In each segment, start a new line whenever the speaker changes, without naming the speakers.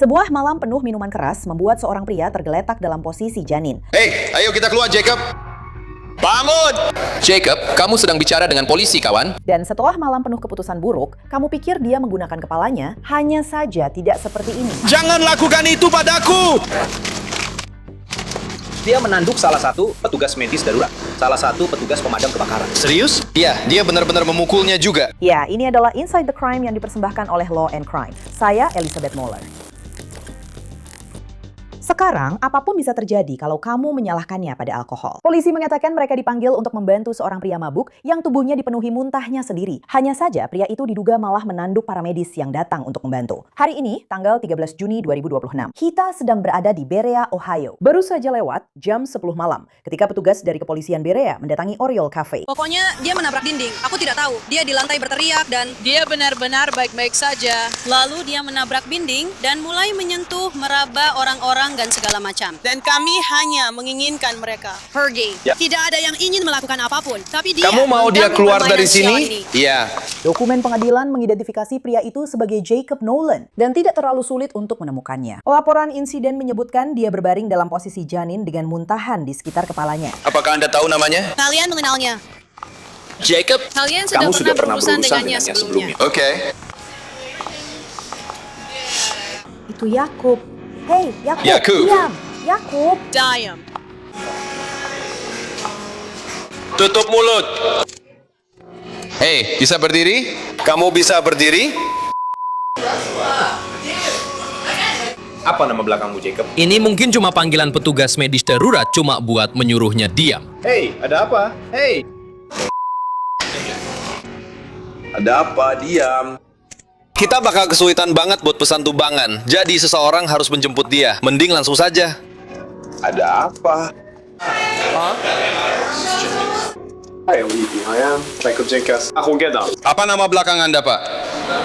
Sebuah malam penuh minuman keras membuat seorang pria tergeletak dalam posisi janin.
Hei, ayo kita keluar, Jacob. Bangun! Jacob, kamu sedang bicara dengan polisi, kawan.
Dan setelah malam penuh keputusan buruk, kamu pikir dia menggunakan kepalanya, hanya saja tidak seperti ini.
Jangan lakukan itu padaku!
Dia menanduk salah satu petugas medis darurat, salah satu petugas pemadam kebakaran.
Serius? Iya, dia benar-benar memukulnya juga.
Ya, ini adalah Inside the Crime yang dipersembahkan oleh Law and Crime. Saya Elizabeth Moeller. Sekarang, apapun bisa terjadi kalau kamu menyalahkannya pada alkohol. Polisi mengatakan mereka dipanggil untuk membantu seorang pria mabuk yang tubuhnya dipenuhi muntahnya sendiri. Hanya saja, pria itu diduga malah menanduk para medis yang datang untuk membantu. Hari ini, tanggal 13 Juni 2026, kita sedang berada di Berea, Ohio. Baru saja lewat jam 10 malam, ketika petugas dari kepolisian Berea mendatangi Oriole Cafe.
Pokoknya dia menabrak dinding. Aku tidak tahu. Dia di lantai berteriak dan dia benar-benar baik-baik saja. Lalu dia menabrak dinding dan mulai menyentuh, meraba orang-orang dan segala macam. Dan kami hanya menginginkan mereka pergi.
Ya.
Tidak ada yang ingin melakukan apapun. Tapi dia
Kamu mau dia
mengganggu
keluar
permainan
dari
sial
sini?
ini.
Iya.
Dokumen pengadilan mengidentifikasi pria itu sebagai Jacob Nolan dan tidak terlalu sulit untuk menemukannya. Laporan insiden menyebutkan dia berbaring dalam posisi janin dengan muntahan di sekitar kepalanya.
Apakah Anda tahu namanya?
Kalian mengenalnya.
Jacob?
Kalian sudah pernah berurusan dengannya sebelumnya.
Oke.
Itu Yakub. Hei, Yakub,
Yakub.
diam. Yakub.
Diam.
Tutup mulut. Hei, bisa berdiri? Kamu bisa berdiri?
Apa nama belakangmu, Jacob?
Ini mungkin cuma panggilan petugas medis darurat cuma buat menyuruhnya diam.
Hei, ada apa? Hei. Ada apa? Diam.
Kita bakal kesulitan banget buat pesan tumbangan. Jadi seseorang harus menjemput dia. Mending langsung saja.
Ada apa? Hai, saya Jacob Jenkins. Aku Gedang.
Apa nama belakang Anda, Pak?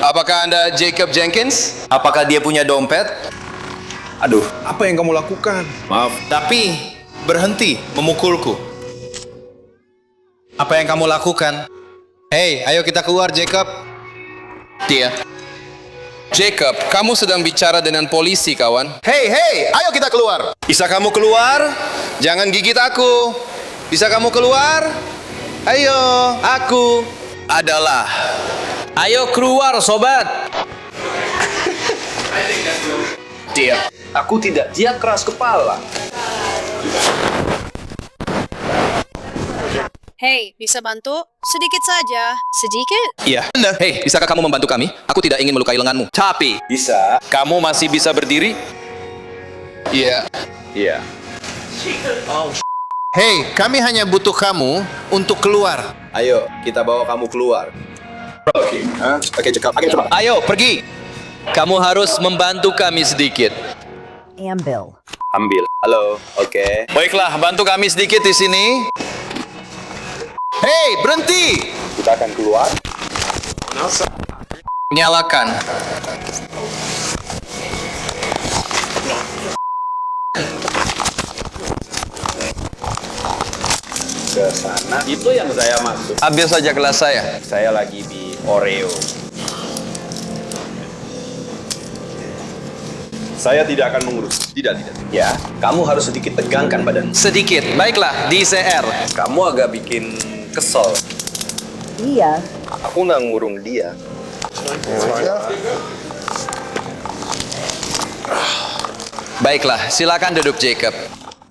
Apakah Anda Jacob Jenkins? Apakah dia punya dompet?
Aduh, apa yang kamu lakukan? Maaf.
Tapi berhenti memukulku. Apa yang kamu lakukan? Hei, ayo kita keluar, Jacob. Dia. Jacob, kamu sedang bicara dengan polisi, kawan. Hei, ayo kita keluar. Bisa kamu keluar? Jangan gigit aku. Bisa kamu keluar? Ayo, aku adalah.
Ayo keluar, sobat.
Dia. Aku tidak. Dia keras kepala.
Hei, bisa bantu? Sedikit saja. Sedikit?
Iya. Anda. Hei, bisakah kamu membantu kami? Aku tidak ingin melukai lenganmu. Tapi,
Bisa.
kamu masih bisa berdiri? Iya.
Iya.
Hei, kami hanya butuh kamu untuk keluar.
Ayo, kita bawa kamu keluar. Oke. Oke, Jacob. Ayo, coba.
Ayo, pergi. Kamu harus membantu kami sedikit.
Ambil.
Ambil. Halo. Oke.
Baiklah, bantu kami sedikit di sini. Hei, berhenti!
Kita akan keluar.
Nyalakan.
Ke sana. Itu yang saya maksud.
Ambil saja gelas saya.
Saya lagi di Oreo. Saya tidak akan mengurus. Tidak. Ya, kamu harus sedikit tegangkan badan.
Sedikit. Baiklah, di CR.
Kamu agak bikin kesel.
Iya.
Aku nggak ngurung dia.
Baiklah, silakan duduk, Jacob.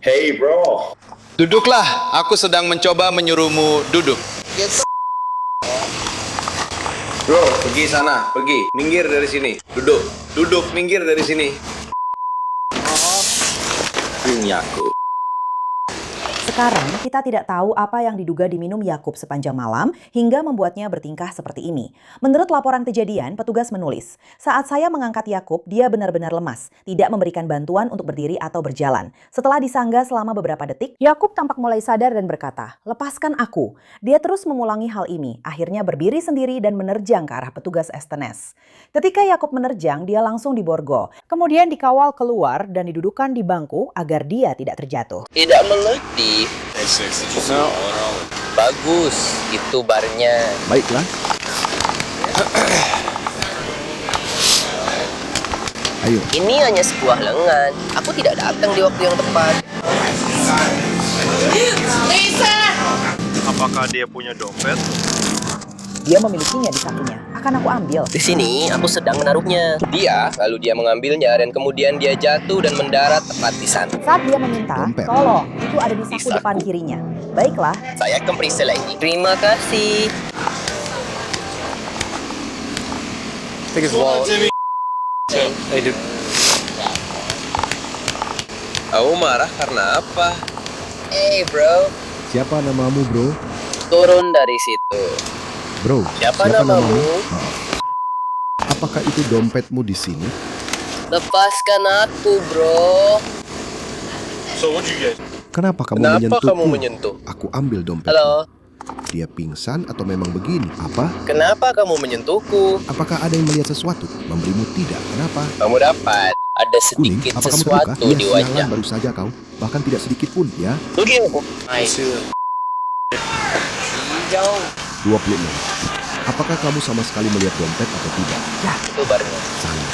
Hey bro.
Duduklah, aku sedang mencoba menyuruhmu duduk.
Bro, pergi sana. Pergi. Minggir dari sini. Duduk, minggir dari sini. Ini aku.
Sekarang, kita tidak tahu apa yang diduga diminum Yakub sepanjang malam hingga membuatnya bertingkah seperti ini. Menurut laporan kejadian, petugas menulis, saat saya mengangkat Yakub, dia benar-benar lemas, tidak memberikan bantuan untuk berdiri atau berjalan. Setelah disangga selama beberapa detik, Yakub tampak mulai sadar dan berkata, lepaskan aku. Dia terus mengulangi hal ini, akhirnya berdiri sendiri dan menerjang ke arah petugas Estenes. Ketika Yakub menerjang, dia langsung diborgol. Kemudian dikawal keluar dan didudukkan di bangku agar dia tidak terjatuh.
Tidak mengerti. Bagus, itu barnya.
Baiklah.
Ayo.
Ini hanya sebuah lengan. Aku tidak datang di waktu yang tepat.
Apakah dia punya dompet?
Dia memilikinya di sakunya. Akan aku ambil.
Di sini, aku sedang menaruhnya. Lalu dia mengambilnya dan kemudian dia jatuh dan mendarat tepat di sana.
Saat dia meminta,
Dompet.
tolong, itu ada di
Di
saku
saku.
depan kirinya. Baiklah,
Saya akan periksa lagi. Terima kasih.
Kamu marah karena apa?
Hey bro,
Siapa namamu, bro?
turun dari situ.
Bro,
Siapa namamu?
Apakah itu dompetmu di sini?
Lepaskan aku bro.
Kenapa kamu
Kenapa
menyentuhku?
kamu menyentuh?
Aku ambil dompet.
Halo,
Dia pingsan atau memang begini? Apa?
kenapa kamu menyentuhku?
Apakah ada yang melihat sesuatu? Memberimu tidak? Kenapa?
Kamu dapat. Ada
Kuning,
sedikit
apa kamu
sesuatu
terluka?
di
Iya,
wajah.
sialan baru saja kau. Bahkan tidak sedikit pun, ya.
Hijau.
26. Apakah kamu sama sekali melihat dompet atau tidak? Ya,
Itu barunya.
sangat.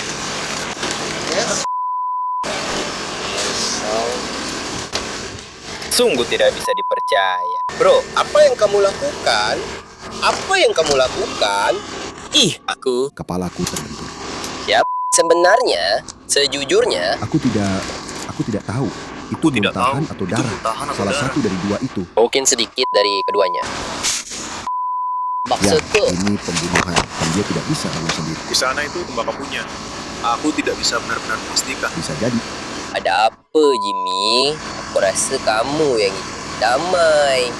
Sungguh tidak bisa dipercaya.
Bro, apa yang kamu lakukan? Apa yang kamu lakukan?
Ih, aku.
Kepalaku terbentur.
Siap. Sebenarnya, sejujurnya,
Aku tidak tahu. Itu muntahan atau darah. Salah satu dari dua itu.
mungkin sedikit dari keduanya.
Ya,
Maksudku,
ini pembunuhan. Dan dia tidak bisa lalu sendiri.
Di sana itu tembakau punya. Aku tidak bisa benar-benar memastikan.
Bisa jadi.
ada apa Jimmy? Aku rasa kamu yang damai.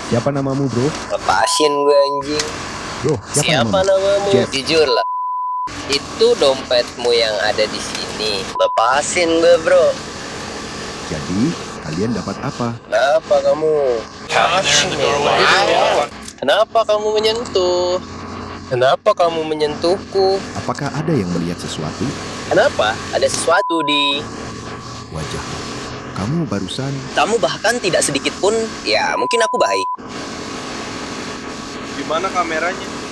Siapa namamu, bro?
Lepasin gue anjing.
Bro,
Siapa namamu?
Jeff.
Jujurlah. Itu dompetmu yang ada di sini. Lepasin gue bro.
Jadi, kalian dapat apa?
Kenapa kamu? Kenapa kamu menyentuh? Kenapa kamu menyentuhku?
Apakah ada yang melihat sesuatu?
Kenapa? Ada sesuatu di...
Wajahmu. Kamu barusan
Kamu bahkan tidak sedikit pun, ya mungkin aku baik.
Di mana kameranya?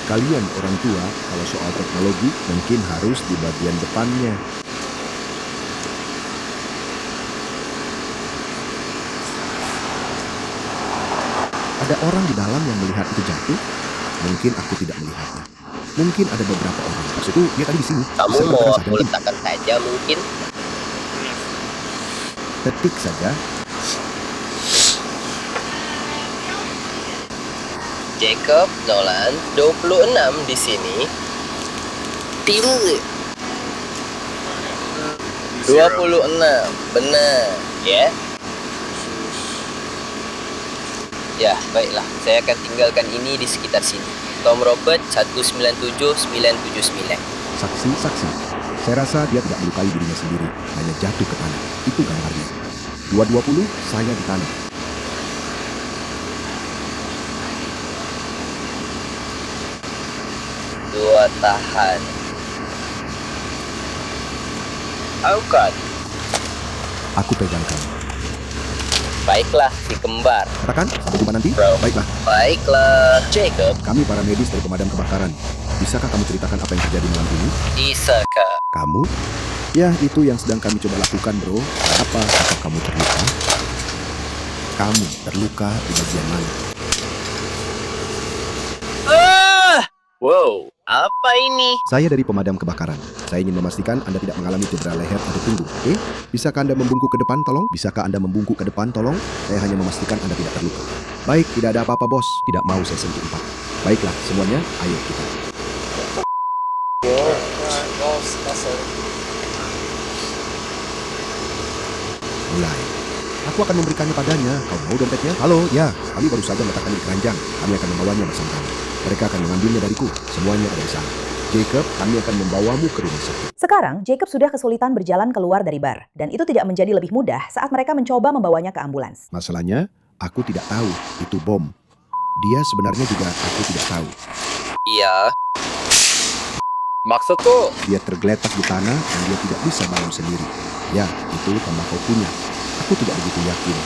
kalian orang tua kalau soal teknologi mungkin harus di bagian depannya. Ada orang di dalam yang melihat itu jatuh? Mungkin aku tidak melihatnya. Mungkin ada beberapa orang. Maksudku, dia tadi di sini.
Kamu
Bisa
mau
dikatakan
aku
saja mungkin.
letakkan saja mungkin?
Ketik saja.
Jacob Nolan 26 di sini. Tinggi 26, benar, ya? Ya, baiklah. Saya akan tinggalkan ini di sekitar sini. Tom Robert 197979.
Saksi. Saya rasa dia tidak melukai dirinya sendiri. Hanya jatuh ke tanah. Itu gambarnya. 220, saya di tanah.
Dua tahan. Aukat.
Aku pegang kamu.
Baiklah, si kembar.
Katakan, sampai jumpa nanti.
Bro.
Baiklah,
Baiklah, Jacob.
kami para medis dari pemadam kebakaran. Bisakah kamu ceritakan apa yang terjadi malam ini?
Bisakah?
Kamu? Ya, itu yang sedang kami coba lakukan, bro. Apakah kamu terluka? Kamu terluka di bagian mana?
Wow, apa ini?
Saya dari pemadam kebakaran. Saya ingin memastikan Anda tidak mengalami cedera leher atau punggung. Oke? Bisakah Anda membungkuk ke depan, tolong? Bisakah Anda membungkuk ke depan, tolong? Saya hanya memastikan Anda tidak terluka. Baik, tidak ada apa-apa, bos. Tidak mau saya sentuh 4. Baiklah, semuanya, ayo kita. Mulai. Aku akan memberikannya padanya. Kau mau dompetnya? Halo, ya. Kami baru saja meletakkannya di keranjang. Kami akan membawanya bersama kami. Mereka akan mengambilnya dariku. Semuanya ada di sana. Jacob, kami akan membawamu ke rumah sakit.
Sekarang, Jacob sudah kesulitan berjalan keluar dari bar, dan itu tidak menjadi lebih mudah saat mereka mencoba membawanya ke ambulans.
Masalahnya, aku tidak tahu itu bom. Dia sebenarnya juga aku tidak tahu.
Iya. Maksudku?
Dia tergeletak di tanah dan dia tidak bisa bangun sendiri. Ya, itu tembakau punya. Aku tidak begitu yakin.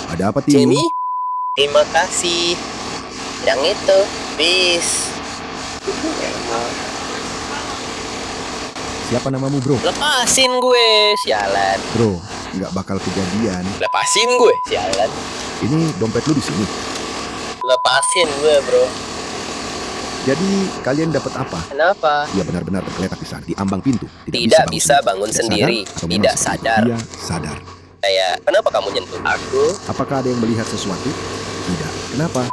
Ada apa, Tim?
Jamie? Terima kasih. Yang itu, bis.
Siapa namamu bro?
Lepasin gue, sialan.
Bro, nggak bakal kejadian.
Lepasin gue, sialan.
Ini dompet lu di sini.
Lepasin gue, bro.
Jadi kalian dapat apa?
Kenapa?
Dia benar-benar tergeletak di sana, di ambang pintu.
Tidak bisa bangun sendiri.
Tidak
Tidak sadar.
Dia sadar.
Kayak, kenapa kamu nyentuh aku?
Apakah ada yang melihat sesuatu? Tidak. Kenapa?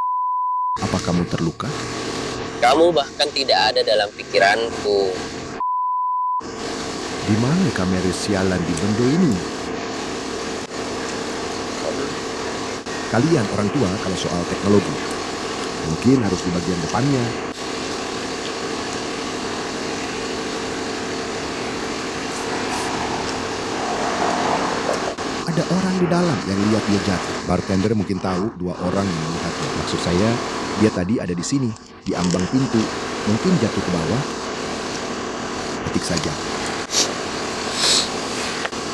Apa kamu terluka?
Kamu bahkan tidak ada dalam pikiranku.
Di mana kamera sialan di benda ini? Kalian orang tua kalau soal teknologi, mungkin harus di bagian depannya. Ada orang di dalam yang lihat dia jatuh. Bartender mungkin tahu 2 orang yang melihatnya. Maksud saya, dia tadi ada di sini, di ambang pintu. Mungkin jatuh ke bawah. Ketik saja.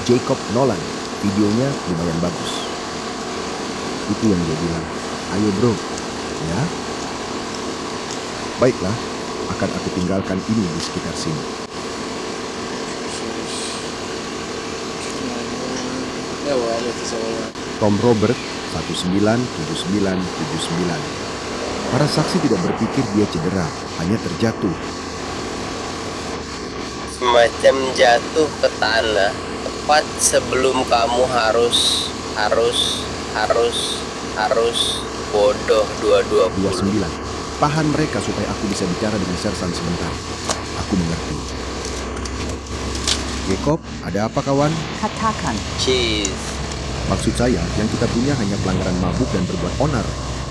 Jacob Nolan, videonya lumayan bagus. Itu yang dia bilang, ayo bro, ya. Baiklah, akan aku tinggalkan ini di sekitar sini. Tom Robert 197979. Para saksi tidak berpikir dia cedera, hanya terjatuh.
Semacam jatuh ke tanah. Tepat sebelum kamu harus bodoh 220.
29. Tahan mereka supaya aku bisa bicara dengan Sersan sebentar. Aku mengerti. Jacob, ada apa kawan?
Katakan.
Cheese.
Maksud saya, yang kita punya hanya pelanggaran mabuk dan berbuat onar.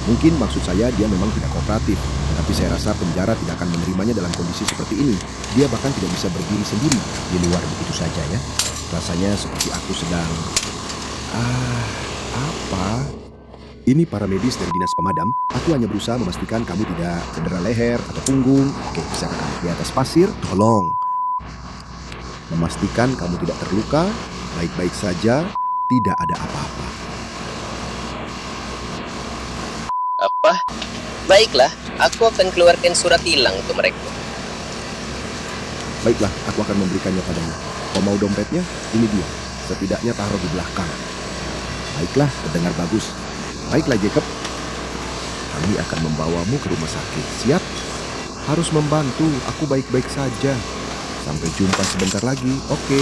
Mungkin maksud saya dia memang tidak kooperatif, tapi saya rasa penjara tidak akan menerimanya dalam kondisi seperti ini. Dia bahkan tidak bisa berdiri sendiri di luar begitu saja ya. Rasanya seperti aku sedang... apa? Ini para medis dari dinas pemadam. Aku hanya berusaha memastikan kamu tidak cedera leher atau punggung. Oke, bisa kamu di atas pasir? Tolong. Memastikan kamu tidak terluka, baik-baik saja, tidak ada apa-apa.
Apa? Baiklah, aku akan keluarkan surat tilang untuk mereka.
Baiklah, aku akan memberikannya padamu. Kau mau dompetnya? Ini dia. Setidaknya taruh di belakang. Baiklah, terdengar bagus. Baiklah, Jacob. Kami akan membawamu ke rumah sakit. Siap? Harus membantu. Aku baik-baik saja. Sampai jumpa sebentar lagi. Oke.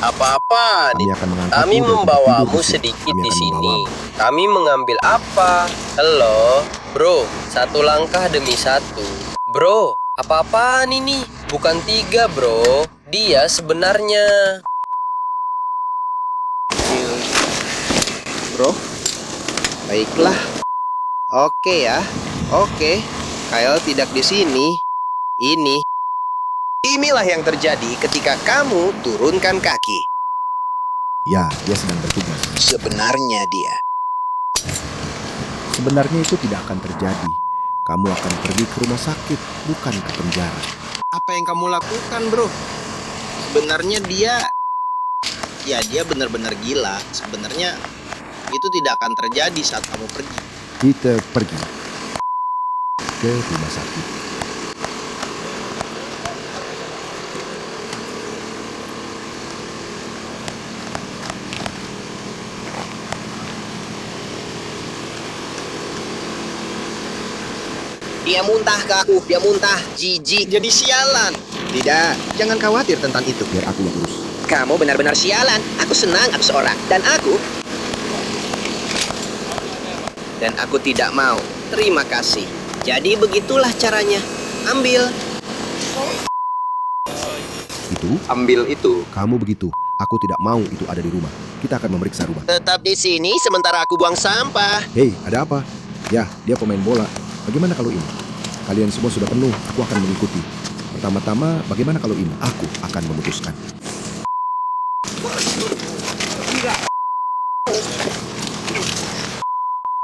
Apa-apa?
Kami akan mengangkatmu
Kami
dan tempat
membawamu
tidur di sini.
sedikit
Kami
di
akan
sini.
membawamu.
Kami mengambil apa? Halo, bro. 1 langkah demi 1. Bro, apa-apaan ini? Bukan 3, bro. Dia sebenarnya...
Bro, baiklah. Oke ya, oke. Kyle tidak di sini. Inilah yang terjadi ketika kamu turunkan kaki.
Ya, dia sedang bertugas.
Sebenarnya dia.
Sebenarnya itu tidak akan terjadi. Kamu akan pergi ke rumah sakit, bukan ke penjara.
Apa yang kamu lakukan, bro? Sebenarnya dia benar-benar gila. Sebenarnya itu tidak akan terjadi saat kamu pergi.
Kita pergi ke rumah sakit.
Dia muntah ke aku, dia muntah. Jijik, jadi sialan. Tidak, jangan khawatir tentang itu.
Biar aku yang urus.
Kamu benar-benar sialan. Aku senang aku seorang. Dan aku tidak mau. Terima kasih. Jadi begitulah caranya. Ambil.
Itu?
Ambil itu.
Kamu begitu. Aku tidak mau itu ada di rumah. Kita akan memeriksa rumah.
Tetap di sini sementara aku buang sampah.
Hei, ada apa? Ya, dia pemain bola. Bagaimana kalau ini? Kalian semua sudah penuh. Aku akan mengikuti. Pertama-tama, bagaimana kalau ini? Aku akan memutuskan.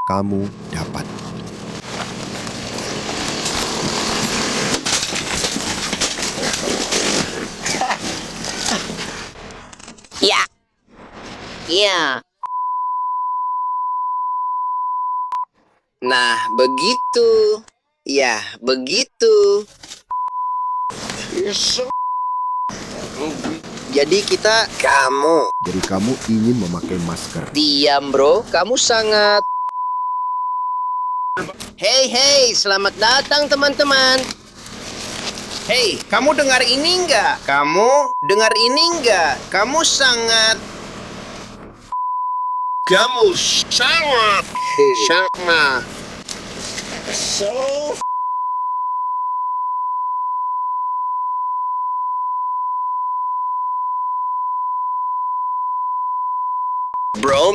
Kamu dapat.
Ya.
Nah, begitu. Ya, begitu. Jadi kamu.
Jadi kamu ingin memakai masker.
Diam, bro. Kamu sangat... Hei, selamat datang teman-teman. Hei, kamu dengar ini nggak? Kamu dengar ini nggak? Kamu sangat... Bro,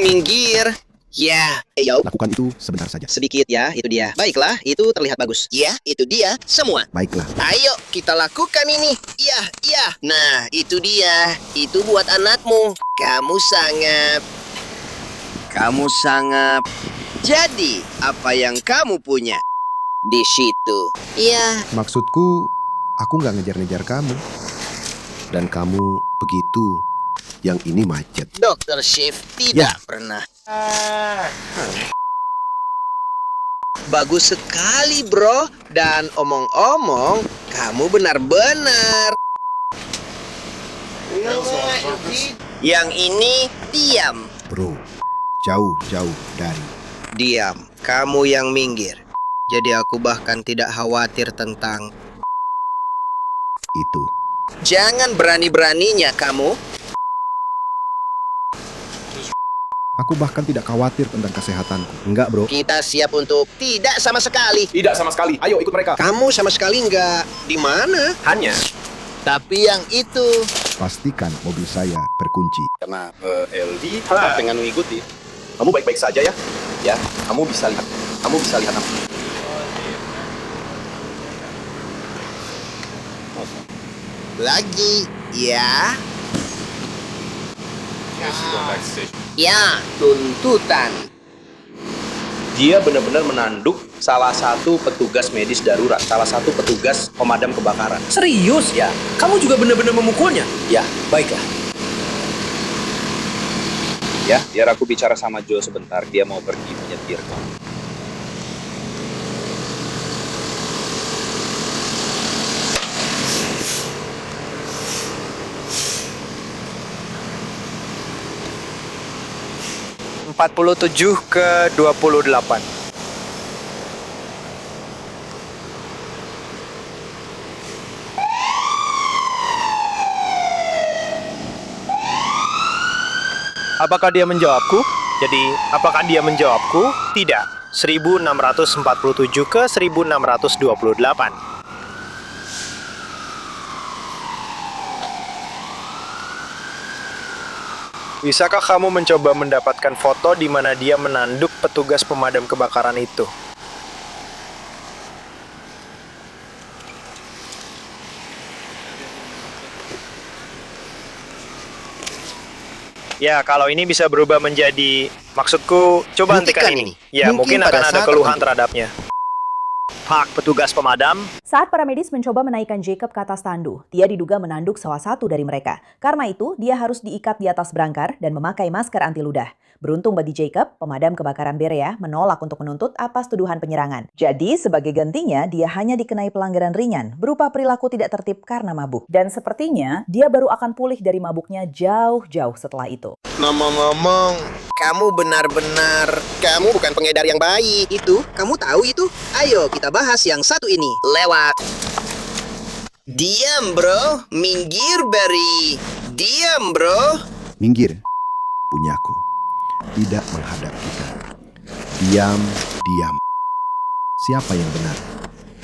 minggir. Ya,
Lakukan itu sebentar saja.
sedikit ya, itu dia. Baiklah, itu terlihat bagus. Ya, itu dia, semua.
Baiklah.
Ayo, kita lakukan ini. Iya. Nah, itu dia. Itu buat anakmu. Kamu sangat... Jadi, apa yang kamu punya? Di situ. Iya.
Maksudku, aku nggak ngejar-ngejar kamu. Dan kamu begitu. Yang ini macet.
Dr. Shift tidak pernah. Bagus sekali, bro. Dan omong-omong, kamu benar-benar. Yang ini, diam.
Bro, jauh-jauh dari.
Diam, kamu yang minggir. Jadi aku bahkan tidak khawatir tentang...
Itu.
Jangan berani-beraninya kamu.
Aku bahkan tidak khawatir tentang kesehatanku. Enggak, bro.
Kita siap untuk... Tidak sama sekali.
Tidak sama sekali. Ayo ikut mereka.
Kamu sama sekali enggak. Di mana?
Hanya
Tapi yang itu...
Pastikan mobil saya terkunci.
karena LD dengan mengikuti. Kamu baik-baik saja ya. Ya, kamu bisa lihat. Kamu bisa lihat aku.
Lagi, ya. Ya, tuntutan.
Dia benar-benar menanduk salah satu petugas medis darurat, salah satu petugas pemadam kebakaran.
Serius?
Ya,
Kamu juga benar-benar memukulnya?
ya, baiklah. Ya, biar aku bicara sama Joe sebentar. Dia mau pergi menyetir.
47/28.
Apakah dia menjawabku? Jadi, apakah dia menjawabku? Tidak. 1647 ke 1628. Bisakah kamu mencoba mendapatkan foto di mana dia menanduk petugas pemadam kebakaran itu? Ya, kalau ini bisa berubah menjadi... Maksudku, coba hentikan ini. Ya, mungkin akan ada keluhan terhadapnya. Hak petugas pemadam.
Saat para medis mencoba menaikkan Jacob ke atas tandu, dia diduga menanduk salah satu dari mereka. Karena itu, dia harus diikat di atas berangkar dan memakai masker anti ludah. Beruntung bagi Jacob, pemadam kebakaran Berea menolak untuk menuntut atas tuduhan penyerangan. Jadi, sebagai gantinya, dia hanya dikenai pelanggaran ringan, berupa perilaku tidak tertib karena mabuk. Dan sepertinya, dia baru akan pulih dari mabuknya jauh-jauh setelah itu.
Ngomong-ngomong, kamu benar-benar... Kamu bukan pengedar yang baik. Itu, kamu tahu itu? Ayo, kita bahas yang satu ini. Lewat. Diam, bro. Minggir, Barry. Diam, bro.
Minggir. Punyaku. Tidak menghadap kita. Diam, diam. Siapa yang benar?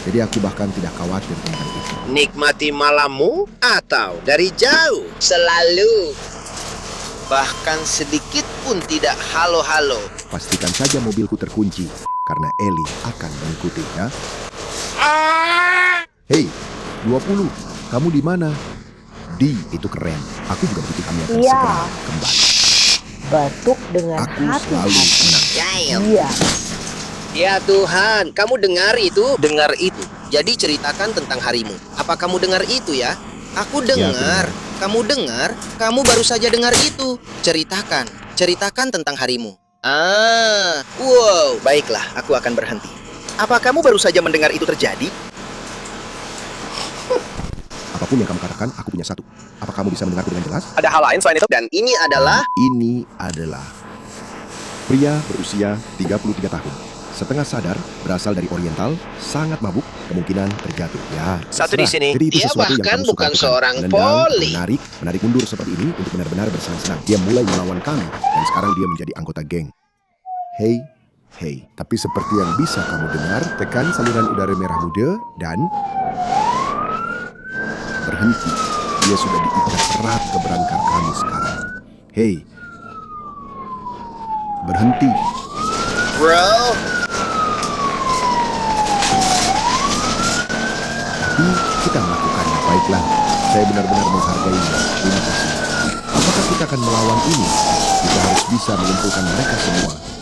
Jadi aku bahkan tidak khawatir tentang itu.
Nikmati malammu atau dari jauh? Selalu. Bahkan sedikit pun tidak halo-halo.
Pastikan saja mobilku terkunci, karena Ellie akan mengikuti ya. Hei, 20. Kamu di mana? Itu keren. Aku juga begitu kami akan
Iya.
segera kembali.
Batuk dengan
Aku selalu menang.
Iya.
Ya Tuhan, kamu dengar itu? Dengar itu. Jadi ceritakan tentang harimu. Apa kamu dengar itu ya? Aku dengar. Kamu dengar? Kamu baru saja dengar itu. Ceritakan tentang harimu. Wow, baiklah, aku akan berhenti. Apa kamu baru saja mendengar itu terjadi?
Apapun yang kamu katakan, aku punya satu. Apa kamu bisa mendengarku dengan jelas?
Ada hal lain selain itu?
Dan ini adalah...
Ini adalah pria berusia 33 tahun. Setengah sadar, berasal dari Oriental, sangat mabuk, kemungkinan terjatuh. Ya,
Satu di
terserah.
sini.
Jadi itu
Dia
sesuatu yang
bahkan
kamu suka
bukan
lakukan.
seorang
Menendang,
poli.
menarik mundur seperti ini untuk benar-benar bersenang-senang. Dia mulai melawan kami, dan sekarang dia menjadi anggota geng. Hey, tapi seperti yang bisa kamu dengar, tekan saluran udara merah muda dan berhenti. Dia sudah diikat erat ke berangkar kami sekarang. Hey, berhenti.
Bro,
Tapi kita melakukannya. Baiklah, saya benar-benar menghargainya. Terima kasih. Apakah kita akan melawan ini? Kita harus bisa mengumpulkan mereka semua.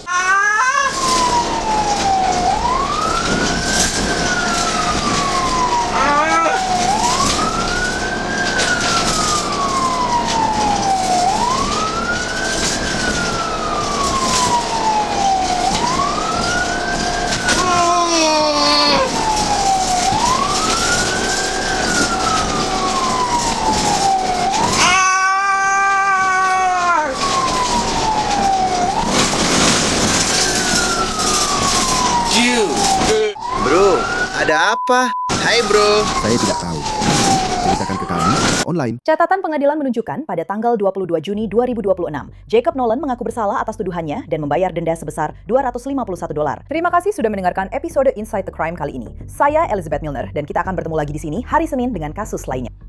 bro, ada apa? Hai bro.
Saya tidak tahu. Ceritakan ke kami online.
Catatan pengadilan menunjukkan pada tanggal 22 Juni 2026, Jacob Nolan mengaku bersalah atas tuduhannya dan membayar denda sebesar $251. Terima kasih sudah mendengarkan episode Inside the Crime kali ini. Saya Elizabeth Milner dan kita akan bertemu lagi di sini hari Senin dengan kasus lainnya.